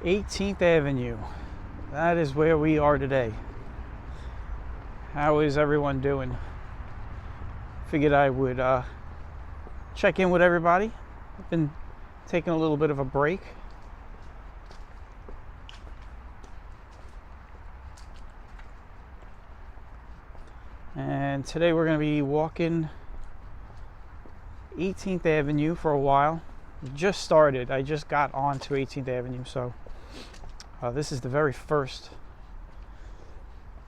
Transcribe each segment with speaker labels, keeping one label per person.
Speaker 1: 18th Avenue. That is where we are today. How is everyone doing? Figured I would check in with everybody. I've been taking a little bit of a break. And today we're going to be walking 18th Avenue for a while. Just started. I just got onto 18th Avenue, so this is the very first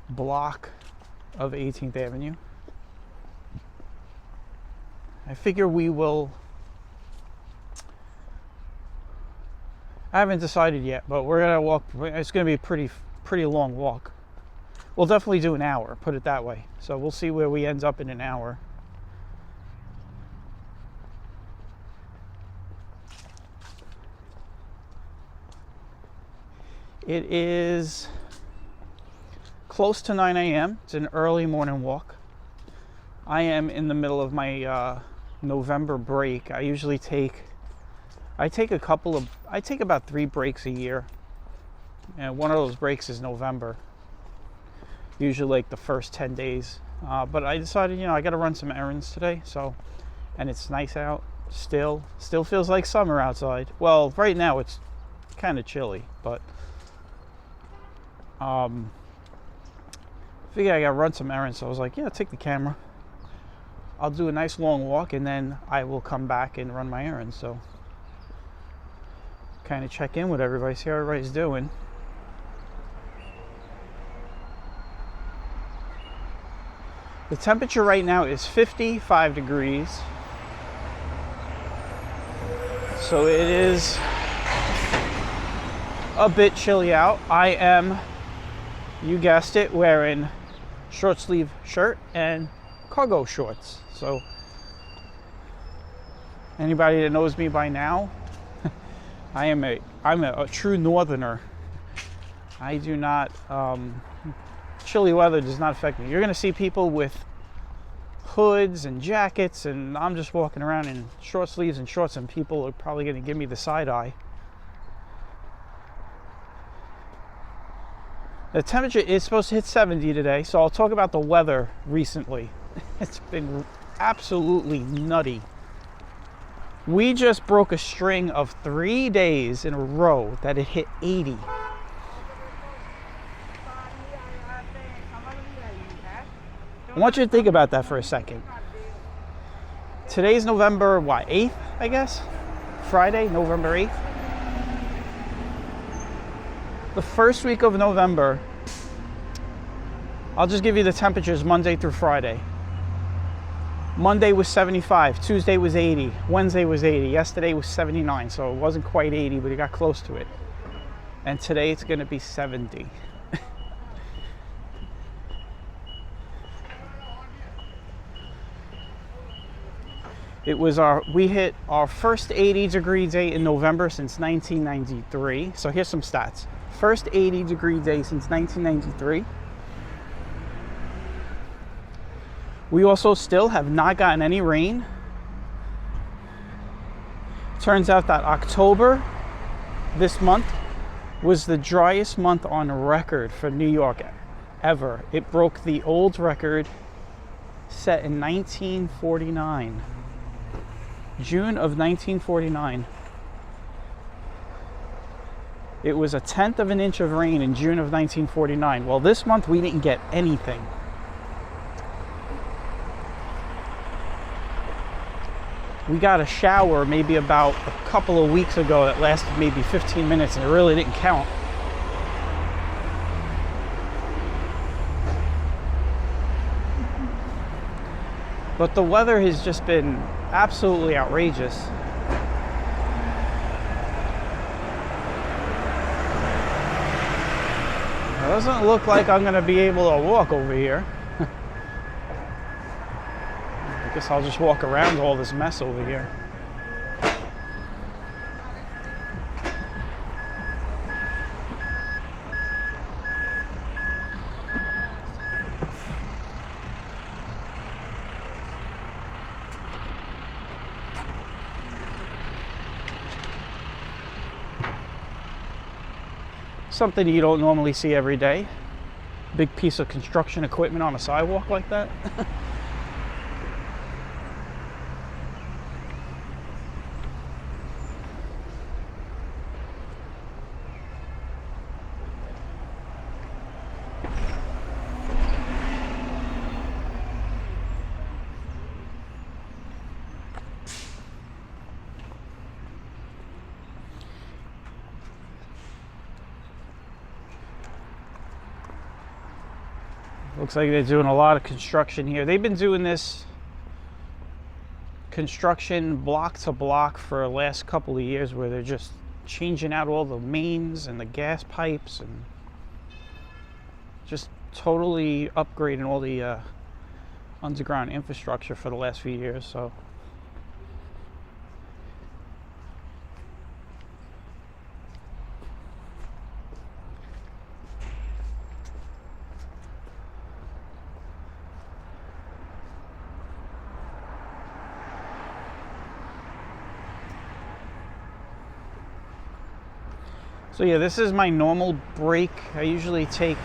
Speaker 1: block of 18th Avenue. I figure we will, I haven't decided yet, but we're gonna walk. It's gonna be a pretty long walk. We'll definitely do an hour, put it that way. So we'll see where we end up in an hour. It is close to 9 a.m. It's an early morning walk. I am in the middle of my November break. I usually take about 3 breaks a year. And one of those breaks is November. Usually like the first 10 days. But I decided, I got to run some errands today. And it's nice out still. Still feels like summer outside. Well, right now it's kind of chilly, but figure I got to run some errands. So I was like, yeah, take the camera. I'll do a nice long walk and then I will come back and run my errands. So kind of check in with everybody, see how everybody's doing. The temperature right now is 55 degrees. So it is a bit chilly out. I am, you guessed it, wearing short sleeve shirt and cargo shorts. So anybody that knows me by now, I'm a true northerner. I do not, chilly weather does not affect me. You're going to see people with hoods and jackets, and I'm just walking around in short sleeves and shorts, and people are probably going to give me the side eye. The temperature is supposed to hit 70 today, so I'll talk about the weather recently. It's been absolutely nutty. We just broke a string of 3 days in a row that it hit 80. I want you to think about that for a second. Today's November, 8th, I guess? Friday, November 8th. The first week of November, I'll just give you the temperatures Monday through Friday. Monday was 75, Tuesday was 80, Wednesday was 80, yesterday was 79, so it wasn't quite 80, but it got close to it. And today it's going to be 70. We hit our first 80-degree day in November since 1993. So here's some stats. First 80-degree day since 1993. We also still have not gotten any rain. Turns out that October, this month, was the driest month on record for New York ever. It broke the old record set in 1949. June of 1949. It was 1/10 of an inch of rain in June of 1949. Well, this month we didn't get anything. We got a shower maybe about a couple of weeks ago that lasted maybe 15 minutes and it really didn't count. But the weather has just been absolutely outrageous. It doesn't look like I'm going to be able to walk over here. I guess I'll just walk around all this mess over here. something you don't normally see every day. Big piece of construction equipment on a sidewalk like that. Looks like they're doing a lot of construction here. They've been doing this construction block to block for the last couple of years, where they're just changing out all the mains and the gas pipes and just totally upgrading all the underground infrastructure for the last few years. So yeah, this is my normal break. I usually take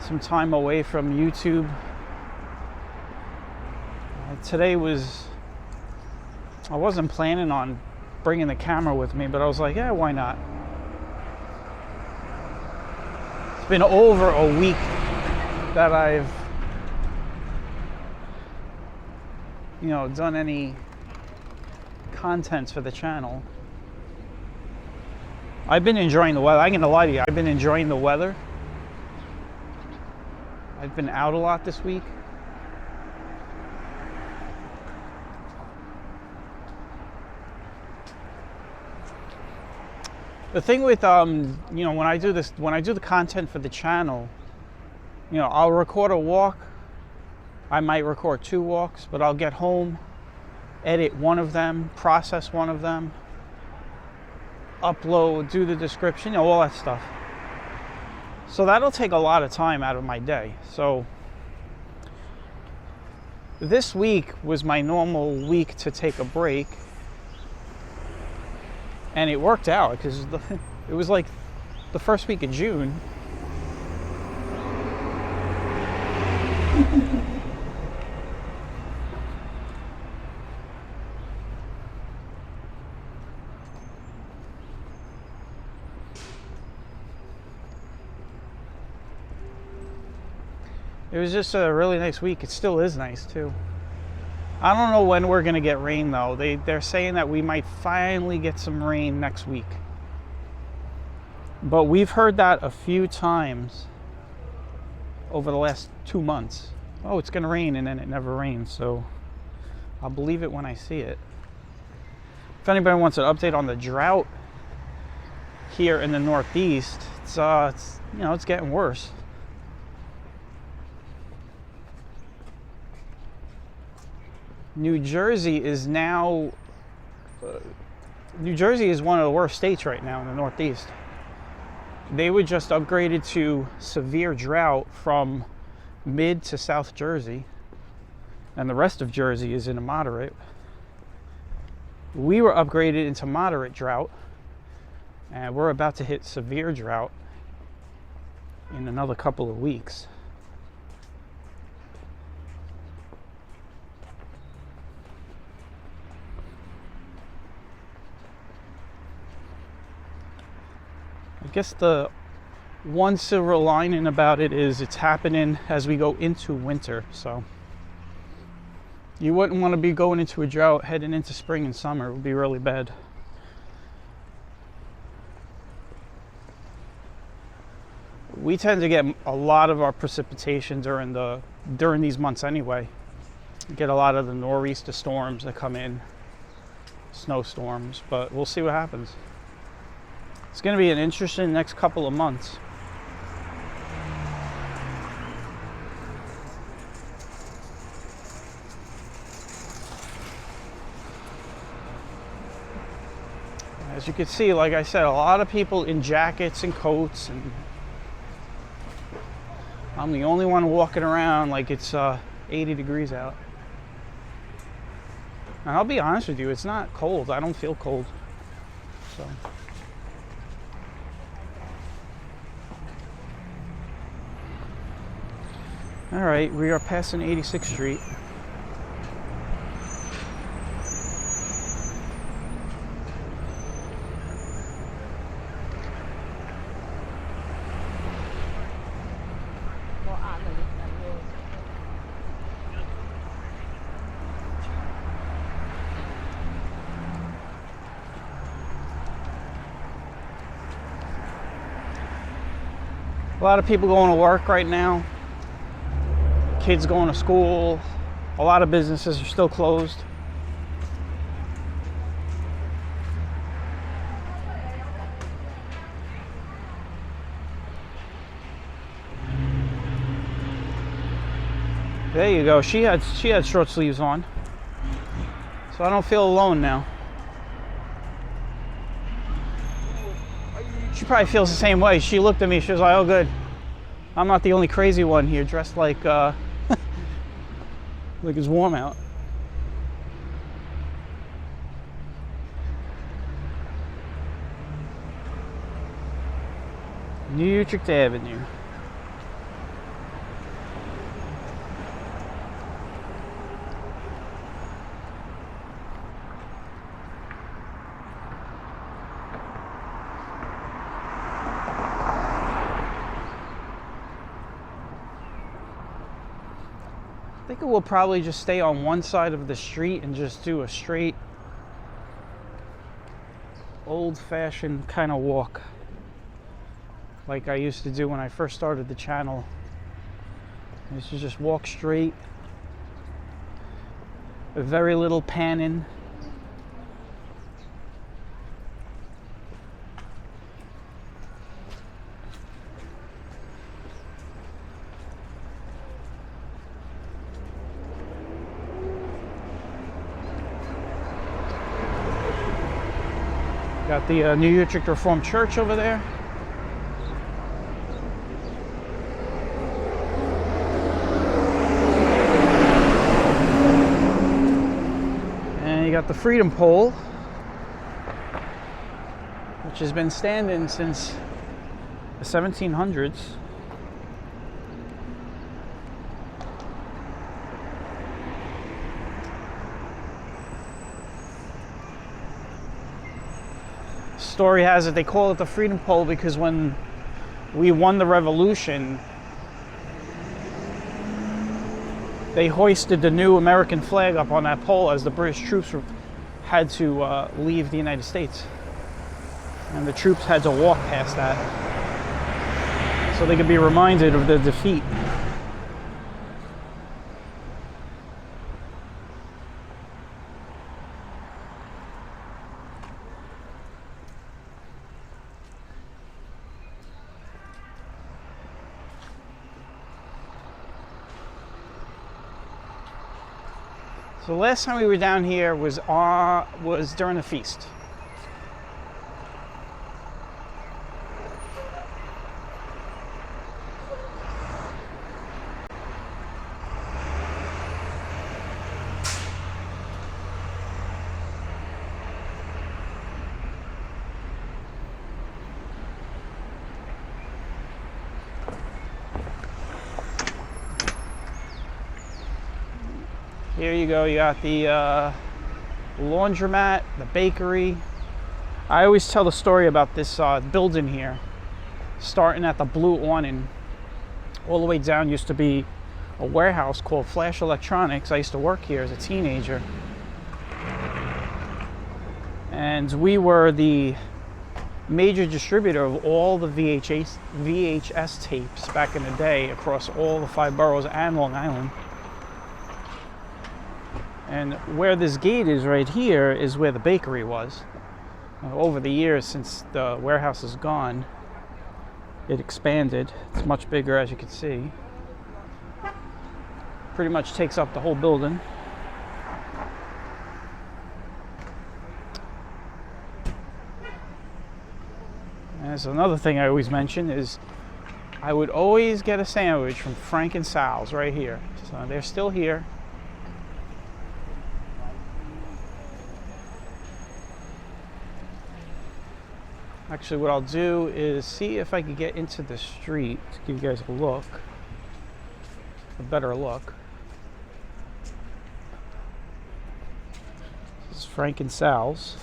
Speaker 1: some time away from YouTube. Today I wasn't planning on bringing the camera with me, but I was like, yeah, why not? It's been over a week that I've, done any content for the channel. I've been enjoying the weather. I'm gonna lie to you, I've been enjoying the weather. I've been out a lot this week. The thing with when I do the content for the channel, I'll record a walk. I might record 2 walks, but I'll get home, edit one of them, process one of them, upload, do the description, all that stuff. So that'll take a lot of time out of my day. So this week was my normal week to take a break, and it worked out because it was like the first week of June. It was just a really nice week. It still is nice too. I don't know when we're gonna get rain though. They're saying that we might finally get some rain next week. But we've heard that a few times over the last 2 months. Oh, it's gonna rain, and then it never rains. So I'll believe it when I see it. If anybody wants an update on the drought here in the Northeast, it's getting worse. New Jersey is one of the worst states right now in the Northeast. They were just upgraded to severe drought from mid to South Jersey, and the rest of Jersey is in a moderate. We were upgraded into moderate drought, and we're about to hit severe drought in another couple of weeks. I guess the one silver lining about it is it's happening as we go into winter. So you wouldn't want to be going into a drought heading into spring and summer. It would be really bad. We tend to get a lot of our precipitation during these months anyway. We get a lot of the nor'easter storms that come in, snowstorms, but we'll see what happens. It's going to be an interesting next couple of months. As you can see, like I said, a lot of people in jackets and coats, and I'm the only one walking around like it's 80 degrees out. And I'll be honest with you, it's not cold. I don't feel cold. So All right, we are passing 86th Street. A lot of people going to work right now. Kids going to school. A lot of businesses are still closed. There you go. She had short sleeves on. So I don't feel alone now. She probably feels the same way. She looked at me, she was like, oh good. I'm not the only crazy one here dressed like like it's warm out. New Utrecht Avenue. I think we'll probably just stay on one side of the street and just do a straight old-fashioned kind of walk like I used to do when I first started the channel. I used to just walk straight, very little panning. Got the New Utrecht Reformed Church over there. And you got the Freedom Pole, which has been standing since the 1700s. Story has it they call it the Freedom Pole because when we won the revolution, they hoisted the new American flag up on that pole as the British troops had to leave the United States. And the troops had to walk past that so they could be reminded of the defeat. So the last time we were down here was during the feast. Here you go, you got the laundromat, the bakery. I always tell the story about this building here, starting at the blue awning. All the way down used to be a warehouse called Flash Electronics. I used to work here as a teenager. And we were the major distributor of all the VHS tapes back in the day across all the 5 boroughs and Long Island. And where this gate is right here is where the bakery was. Over the years, since the warehouse is gone, it expanded. It's much bigger, as you can see. Pretty much takes up the whole building. And that's another thing I always mention is I would always get a sandwich from Frank and Sal's right here. So they're still here. Actually, what I'll do is see if I can get into the street to give you guys a look. a better look. This is Frank and Sal's.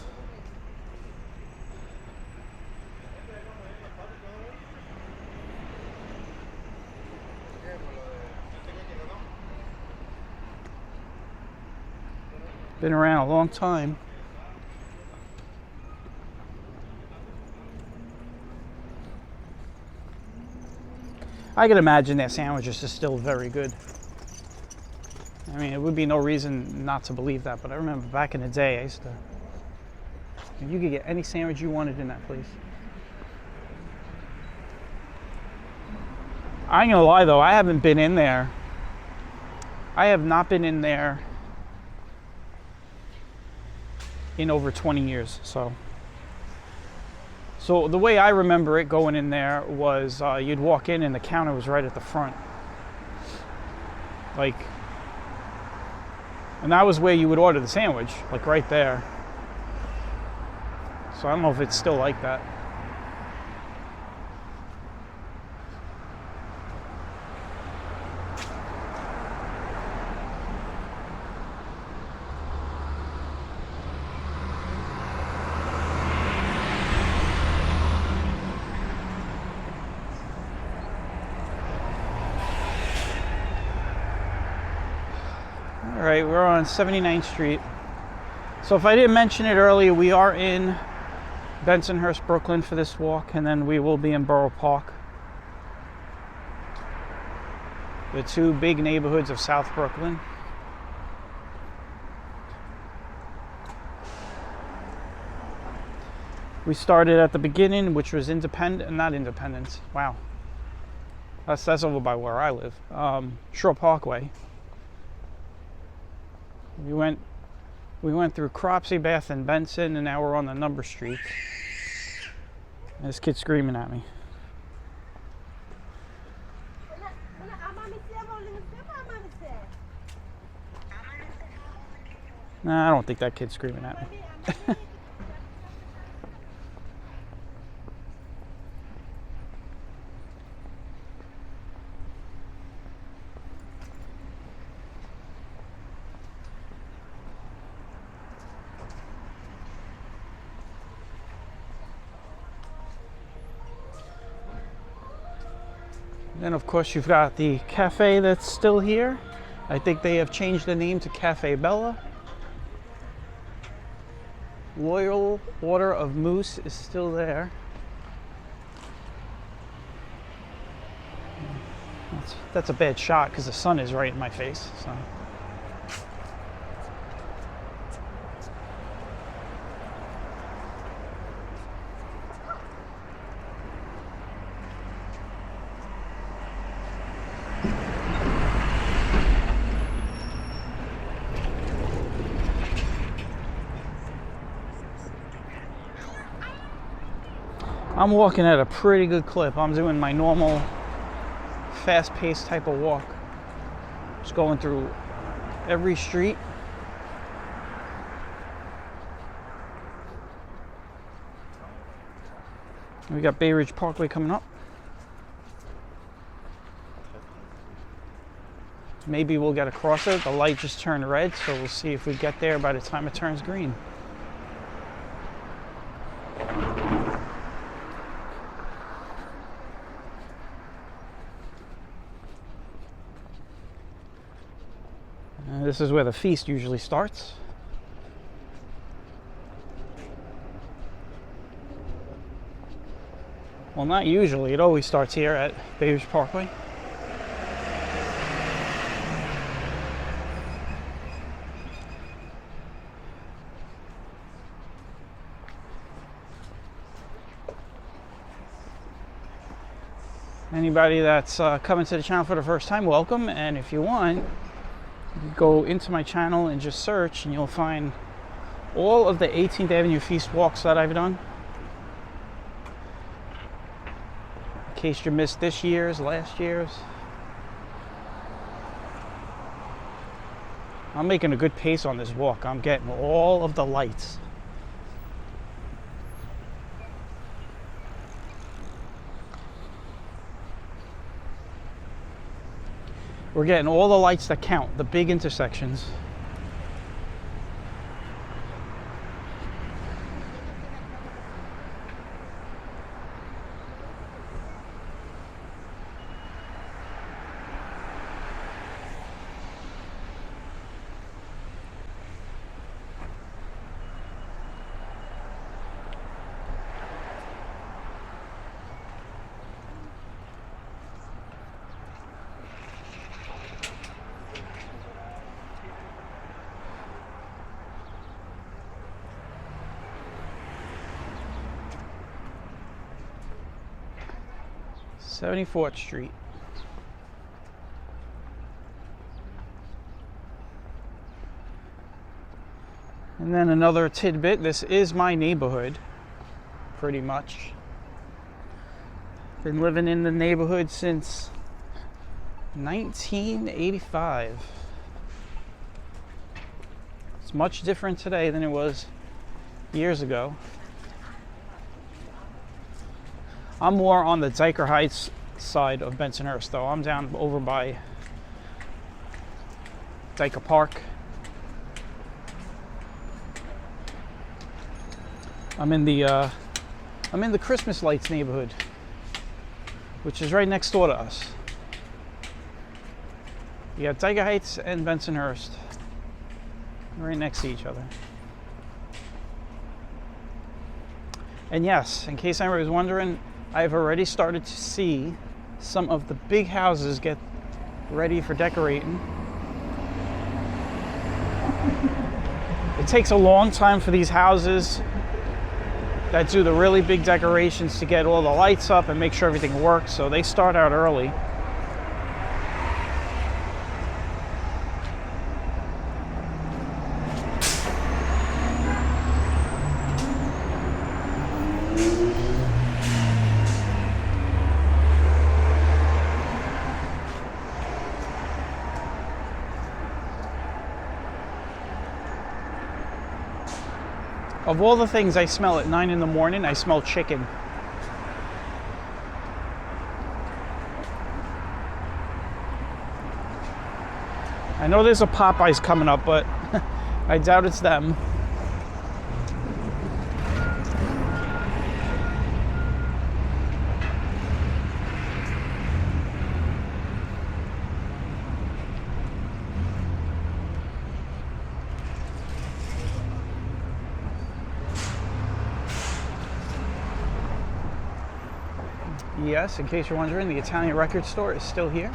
Speaker 1: Been around a long time. I can imagine their sandwiches are still very good. I mean, it would be no reason not to believe that, but I remember back in the day, I used to, you could get any sandwich you wanted in that place. I ain't gonna lie though, I haven't been in there. I have not been in there in over 20 years, so the way I remember it going in there was you'd walk in and the counter was right at the front, like, and that was where you would order the sandwich, like right there. So I don't know if it's still like that. All right, we're on 79th Street. So if I didn't mention it earlier, we are in Bensonhurst, Brooklyn for this walk, and then we will be in Borough Park. The two big neighborhoods of South Brooklyn. We started at the beginning, which was not Independence. Wow. That's over by where I live. Shore Parkway. We went through Cropsey, Bath, and Benson, and now we're on the number streets. And this kid's screaming at me. Nah, I don't think that kid's screaming at me. Then of course you've got the cafe that's still here. I think they have changed the name to Cafe Bella. Loyal Order of Moose is still there. That's a bad shot because the sun is right in my face. So. I'm walking at a pretty good clip. I'm doing my normal fast-paced type of walk. Just going through every street. We got Bay Ridge Parkway coming up. Maybe we'll get across it. The light just turned red, so we'll see if we get there by the time it turns green. This is where the feast usually starts. Well, not usually. It always starts here at Bay Ridge Parkway. Anybody that's coming to the channel for the first time, welcome. And if you want, you go into my channel and just search and you'll find all of the 18th Avenue Feast walks that I've done. In case you missed this year's, last year's. I'm making a good pace on this walk. I'm getting all of the lights. We're getting all the lights that count, the big intersections. (74th Street). And then another tidbit, this is my neighborhood, pretty much. Been living in the neighborhood since 1985. It's much different today than it was years ago. I'm more on the Dyker Heights side of Bensonhurst, though. I'm down over by Borough Park. I'm in the Christmas lights neighborhood, which is right next door to us. You got Dyker Heights and Bensonhurst right next to each other. And yes, in case anybody was wondering, I've already started to see some of the big houses get ready for decorating. It takes a long time for these houses that do the really big decorations to get all the lights up and make sure everything works, so they start out early. Of all the things I smell at 9 in the morning, I smell chicken. I know there's a Popeyes coming up, but I doubt it's them. Yes, in case you're wondering, the Italian record store is still here.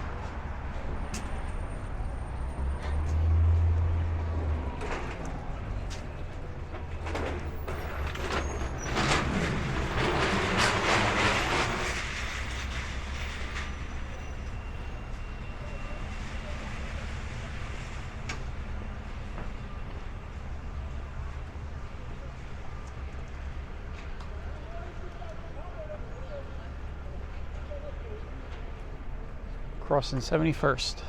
Speaker 1: Crossing 71st.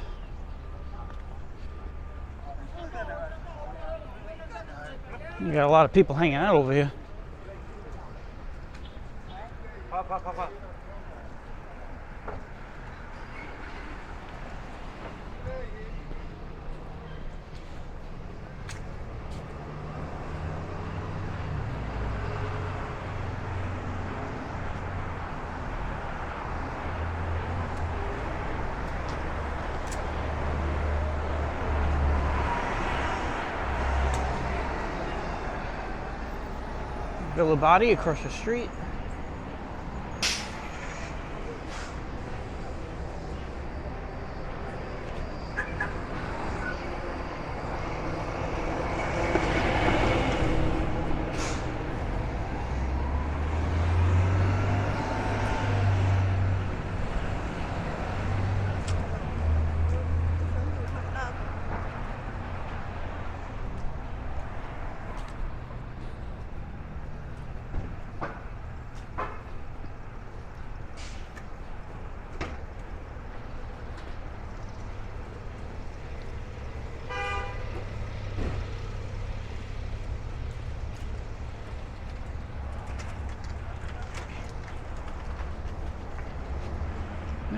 Speaker 1: You got a lot of people hanging out over here. Villa Body across the street.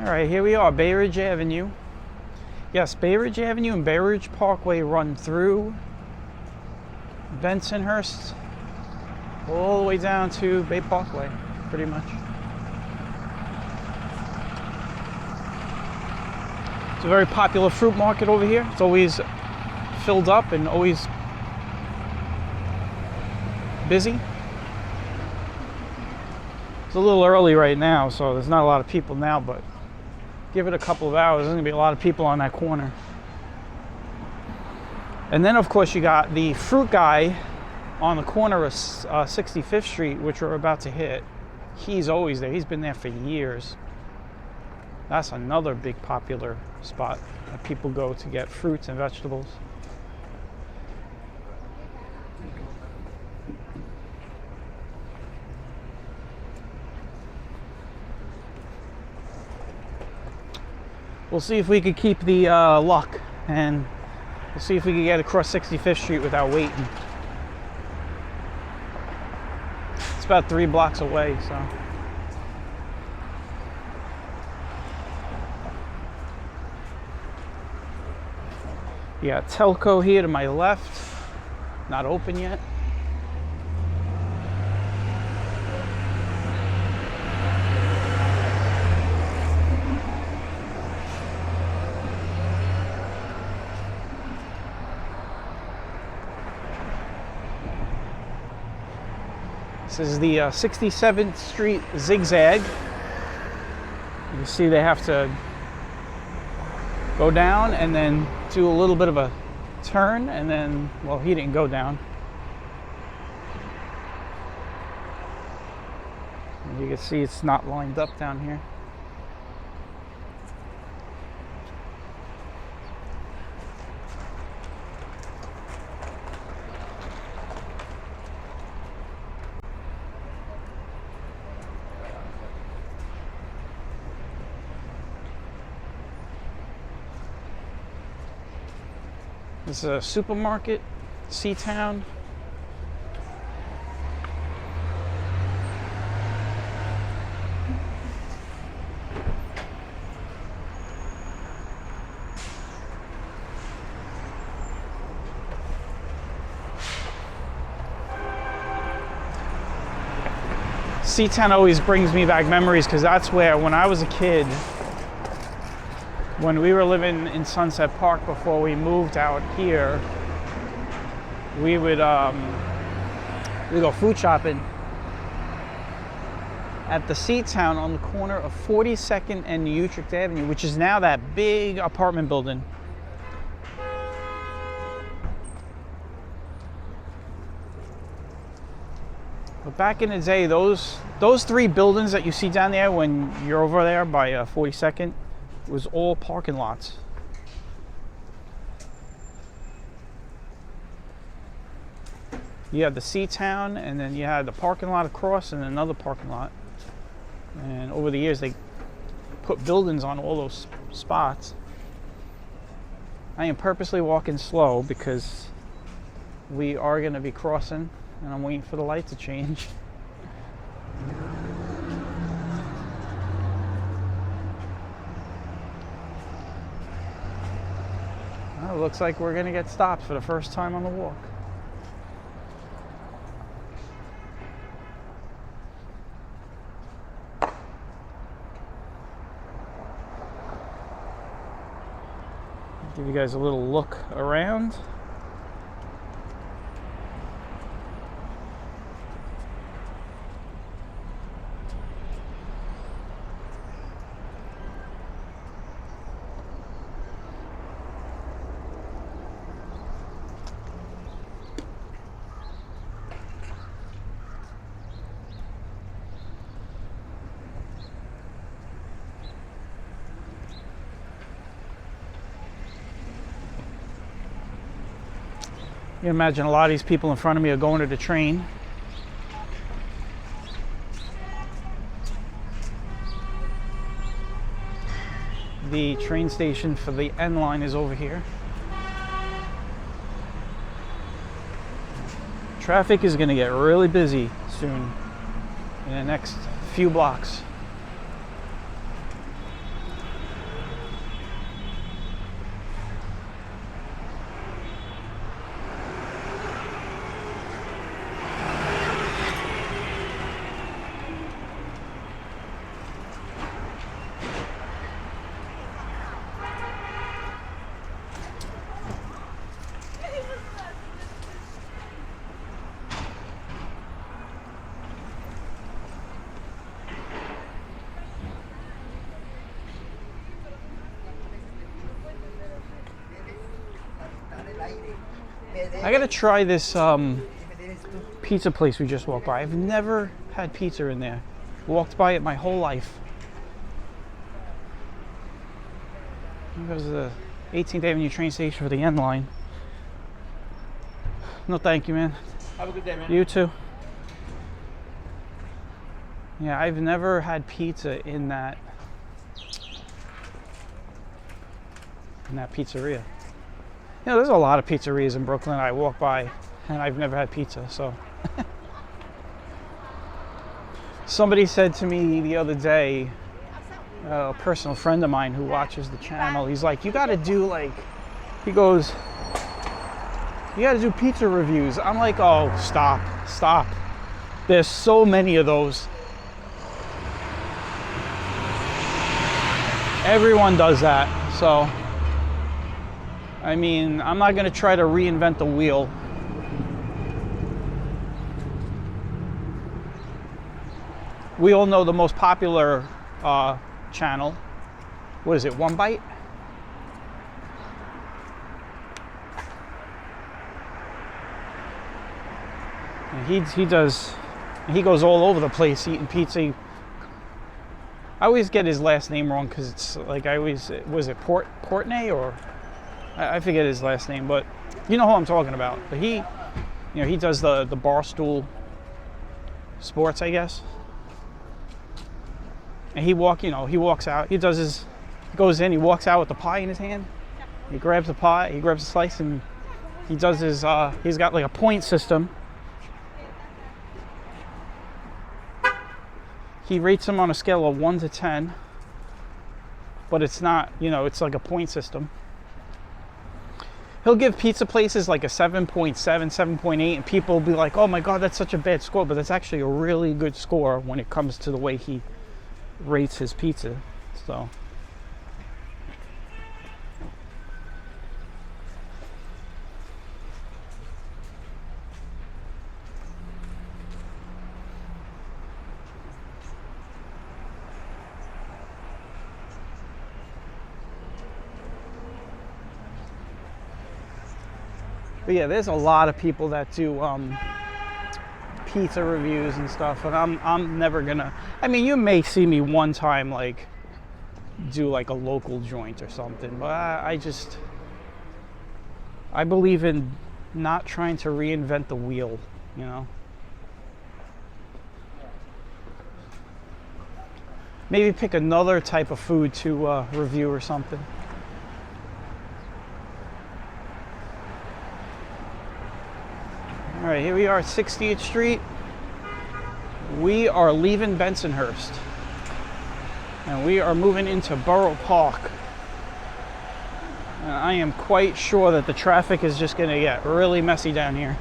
Speaker 1: All right, here we are, Bay Ridge Avenue. Yes, Bay Ridge Avenue and Bay Ridge Parkway run through Bensonhurst all the way down to Bay Parkway, pretty much. It's a very popular fruit market over here. It's always filled up and always busy. It's a little early right now, so there's not a lot of people now, but give it a couple of hours, there's gonna be a lot of people on that corner. And then of course you got the fruit guy on the corner of 65th Street, which we're about to hit. He's always there, he's been there for years. That's another big popular spot that people go to get fruits and vegetables. We'll see if we could keep the luck, and we'll see if we can get across 65th Street without waiting. It's about 3 blocks away, so. Yeah, Telco here to my left, not open yet. This is the 67th Street zigzag. You can see they have to go down and then do a little bit of a turn, and then, well, he didn't go down. And you can see it's not lined up down here. This is a supermarket, C-Town. C-Town always brings me back memories because that's where, when I was a kid, when we were living in Sunset Park before we moved out here, we would go food shopping at the C-Town on the corner of 42nd and Utrecht Avenue, which is now that big apartment building. But back in the day, those 3 buildings that you see down there when you're over there by 42nd, was all parking lots. You had the C-Town, and then you had the parking lot across and another parking lot. And over the years, they put buildings on all those spots. I am purposely walking slow because we are going to be crossing, and I'm waiting for the light to change. Well, it looks like we're going to get stopped for the first time on the walk. Give you guys a little look around. You can imagine a lot of these people in front of me are going to the train. The train station for the N line is over here. Traffic is going to get really busy soon in the next few blocks. I gotta try this pizza place we just walked by. I've never had pizza in there. Walked by it my whole life. There's the 18th Avenue train station for the N line. No, thank you, man.
Speaker 2: Have a good day, man.
Speaker 1: You too. Yeah, I've never had pizza in that pizzeria. You know, there's a lot of pizzerias in Brooklyn I walk by, and I've never had pizza, so. Somebody said to me the other day, a personal friend of mine who watches the channel, he's like, you gotta do like, he goes, you gotta do pizza reviews. I'm like, oh, stop. There's so many of those. Everyone does that, so. I mean, I'm not gonna try to reinvent the wheel. We all know the most popular channel. What is it, One Bite? And he goes all over the place eating pizza. I always get his last name wrong because it's like was it Portney or I forget his last name, but you know who I'm talking about. But he does the Barstool Sports, I guess. And he walks out. He goes in. He walks out with the pie in his hand. He grabs the pie. He grabs a slice, and he does his. He's got like a point system. He rates them on a scale of 1 to 10, but it's not. It's like a point system. He'll give pizza places like a 7.7, 7.8, and people will be like, "Oh my God, that's such a bad score," but that's actually a really good score when it comes to the way he rates his pizza. So but yeah, there's a lot of people that do pizza reviews and stuff, and I'm never gonna. I mean, you may see me one time like do like a local joint or something, but I believe in not trying to reinvent the wheel, Maybe pick another type of food to review or something. All right, here we are at 60th Street. We are leaving Bensonhurst, and we are moving into Borough Park. And I am quite sure that the traffic is just going to get really messy down here.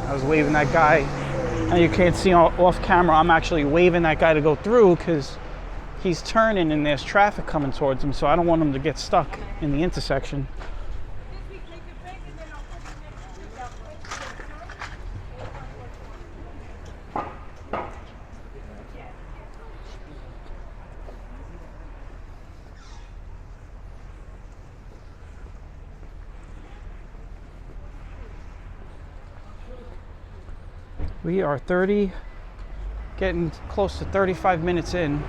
Speaker 1: I was waving that guy. Now you can't see off camera, I'm actually waving that guy to go through because he's turning and there's traffic coming towards him, so I don't want him to get stuck in the intersection. We are getting close to 35 minutes in.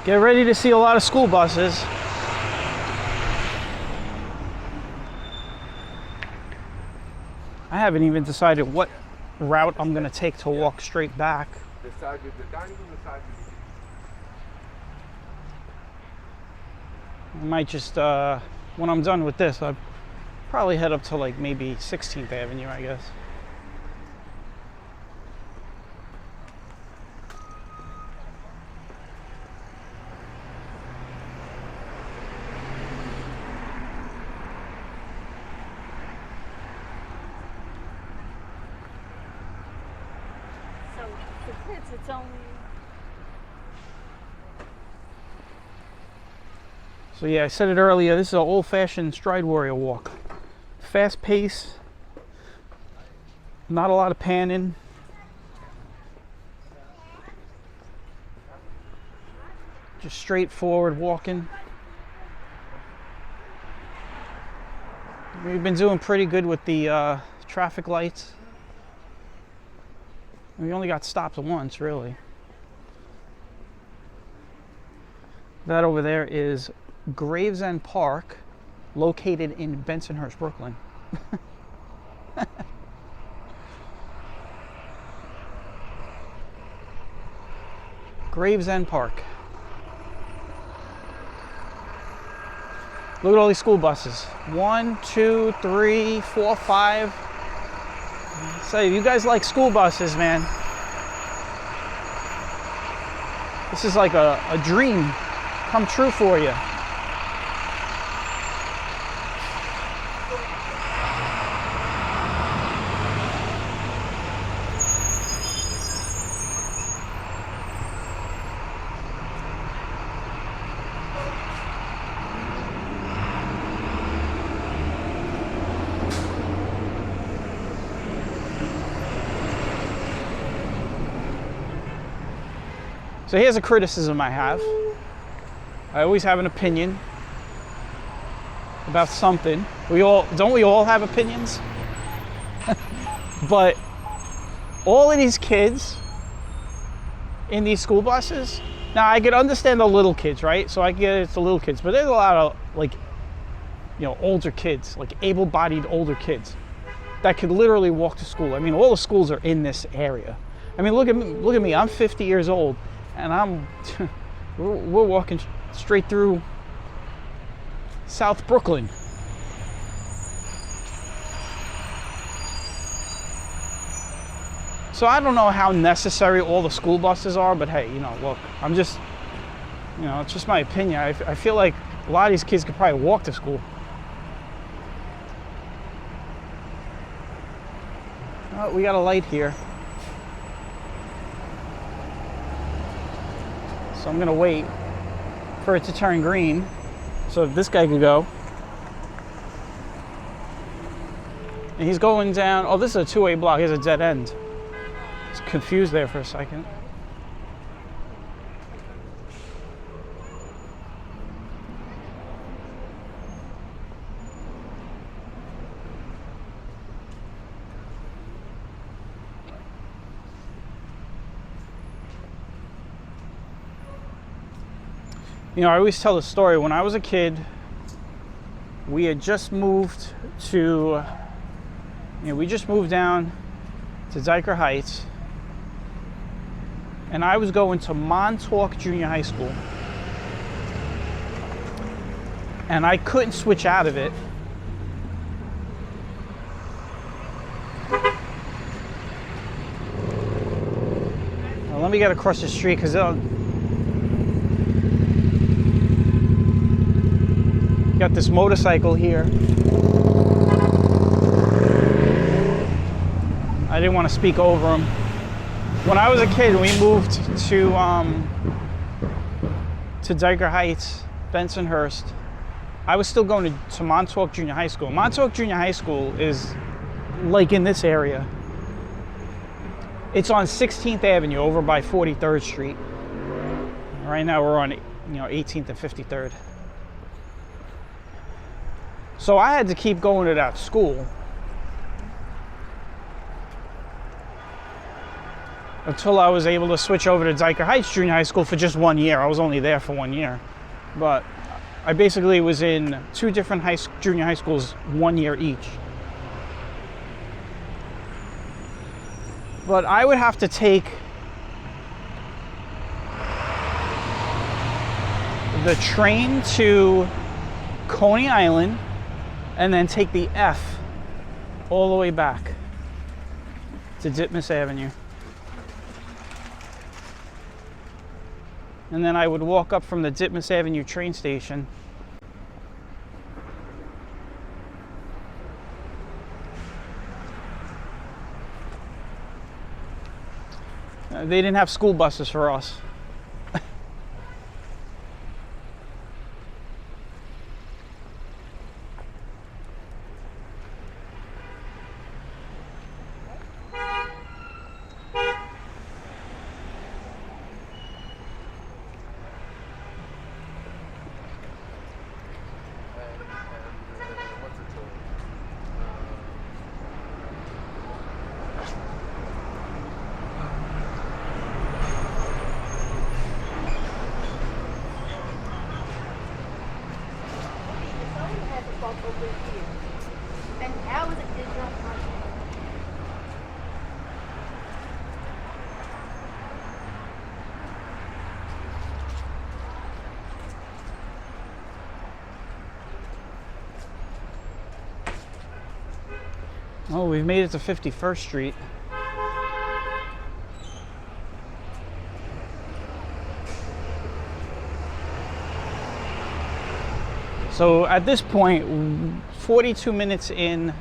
Speaker 1: Get ready to see a lot of school buses. I haven't even decided what route I'm going to take to walk straight back. I might just, when I'm done with this, I Probably head up to like maybe 16th Avenue, I guess.
Speaker 2: So for kids, it's only.
Speaker 1: So yeah, I said it earlier, this is an old-fashioned stride warrior walk. Fast pace, not a lot of panning. Just straightforward walking. We've been doing pretty good with the traffic lights. We only got stopped once, really. That over there is Gravesend Park, located in Bensonhurst, Brooklyn. Gravesend Park. Look at all these school buses. 1, 2, 3, 4, 5. So you guys like school buses, man. This is like a dream come true for you. So here's a criticism I have. I always have an opinion about something. Don't we all have opinions? But all of these kids in these school buses, now I could understand the little kids, right? So I get it's the little kids, but there's a lot of older kids, like able-bodied older kids that could literally walk to school. I mean, all the schools are in this area. I mean, look at me. I'm 50 years old. And we're walking straight through South Brooklyn. So I don't know how necessary all the school buses are, but hey, look, I'm just, it's just my opinion. I feel like a lot of these kids could probably walk to school. Oh, we got a light here. So I'm gonna wait for it to turn green so this guy could go. And he's going down, oh, this is a two-way block, here's a dead end. I was confused there for a second. I always tell the story. When I was a kid, we had just moved to, we just moved down to Dyker Heights, and I was going to Montauk Junior High School, and I couldn't switch out of it. Now, let me get across the street because got this motorcycle here. I didn't want to speak over him. When I was a kid, we moved to Dyker Heights, Bensonhurst. I was still going to Montauk Junior High School. Montauk Junior High School is like in this area. It's on 16th Avenue over by 43rd Street. Right now we're on 18th and 53rd. So I had to keep going to that school until I was able to switch over to Dyker Heights Junior High School for just 1 year. I was only there for 1 year. But I basically was in two different junior high schools 1 year each. But I would have to take the train to Coney Island, and then take the F all the way back to Ditmas Avenue. And then I would walk up from the Ditmas Avenue train station they didn't have school buses for us.
Speaker 2: And how is it digital content?
Speaker 1: Oh, we've made it to 51st Street. So at this point, 42 minutes in,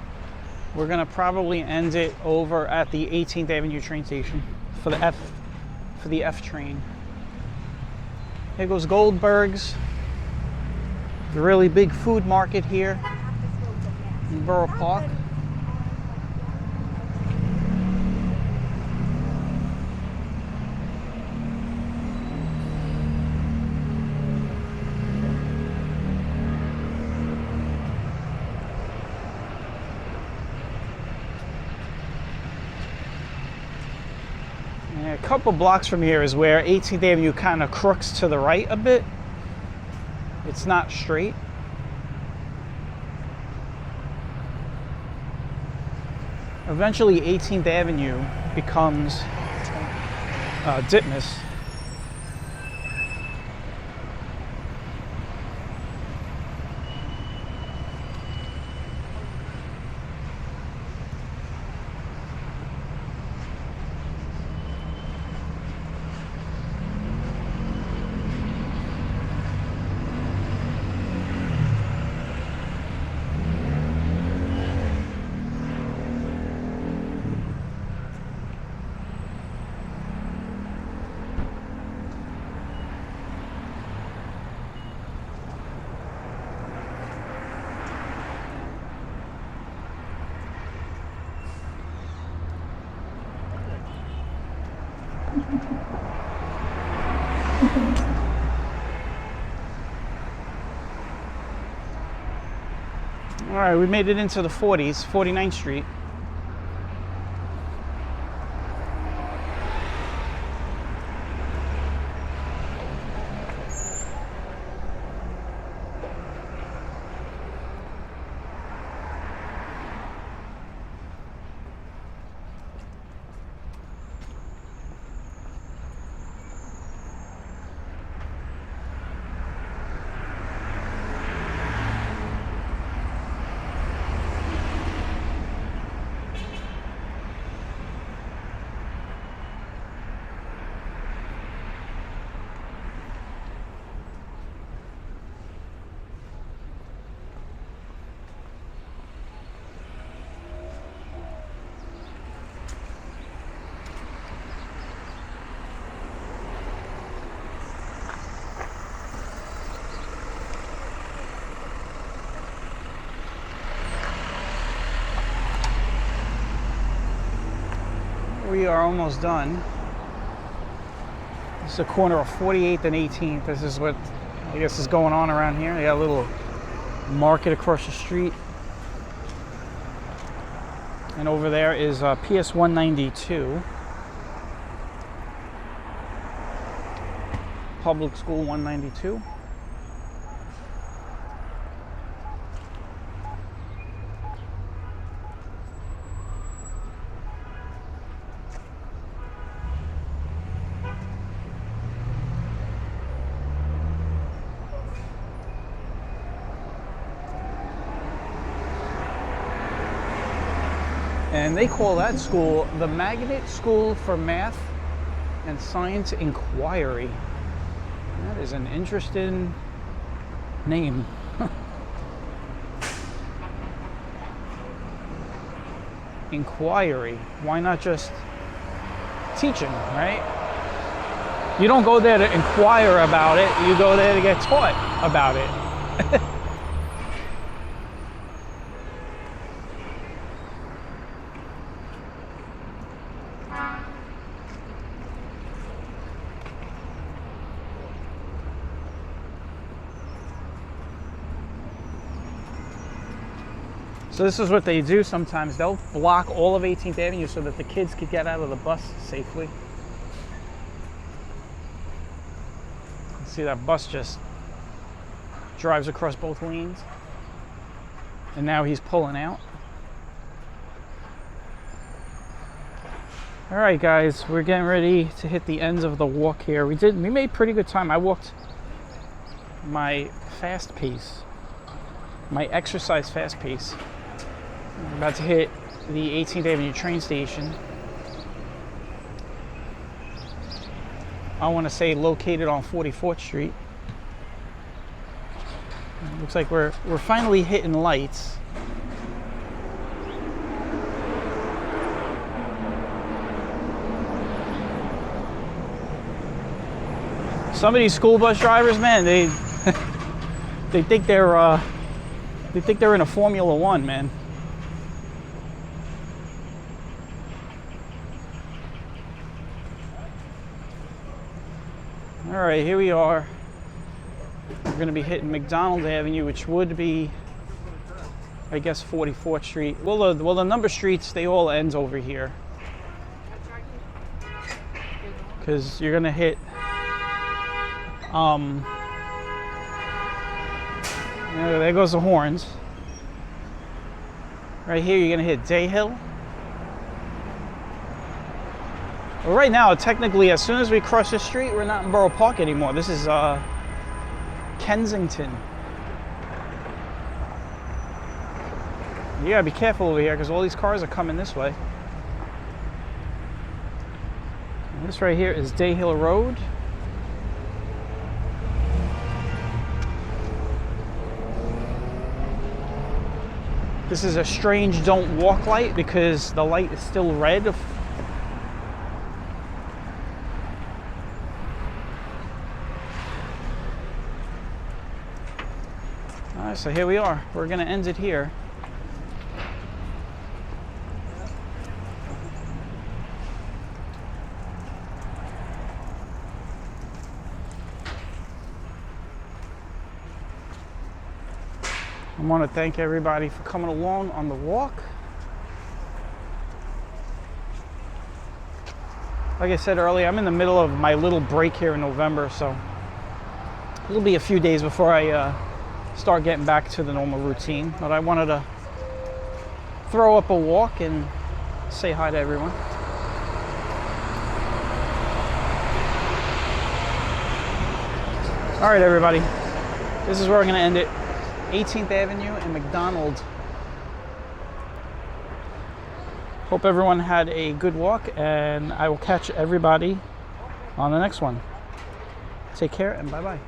Speaker 1: we're gonna probably end it over at the 18th Avenue train station for the F train. Here goes Goldberg's, the really big food market here in Borough Park. A couple blocks from here is where 18th Avenue kind of crooks to the right a bit. It's not straight. Eventually 18th Avenue becomes Ditmas. All right, we made it into the 40s, 49th Street. We are almost done. This is the corner of 48th and 18th. This is what I guess is going on around here. They got a little market across the street. And over there is PS 192. Public School 192. And they call that school the Magnet School for Math and Science Inquiry. That is an interesting name. Inquiry. Why not just teaching, right? You don't go there to inquire about it, you go there to get taught about it. So this is what they do sometimes. They'll block all of 18th Avenue so that the kids could get out of the bus safely. See, that bus just drives across both lanes. And now he's pulling out. All right, guys, we're getting ready to hit the ends of the walk here. We made pretty good time. I walked my fast pace, my exercise fast pace. I'm about to hit the 18th Avenue train station. I want to say located on 44th Street. Looks like we're finally hitting lights. Some of these school bus drivers, man, they think they're in a Formula One, man. All right, here we are. We're going to be hitting McDonald Avenue, which would be, I guess, 44th Street. Well, the number streets, they all end over here. Because you're going to hit, there goes the horns. Right here, you're going to hit Day Hill. Well, right now, technically, as soon as we cross the street, we're not in Borough Park anymore. This is Kensington. You gotta be careful over here because all these cars are coming this way. And this right here is Day Hill Road. This is a strange don't walk light because the light is still red. Alright, so here we are. We're gonna end it here. I want to thank everybody for coming along on the walk. Like I said earlier, I'm in the middle of my little break here in November, so it'll be a few days before I start getting back to the normal routine. But I wanted to throw up a walk and say hi to everyone. All right, everybody. This is where we're going to end it. 18th Avenue and McDonald. Hope everyone had a good walk, and I will catch everybody on the next one. Take care and bye-bye.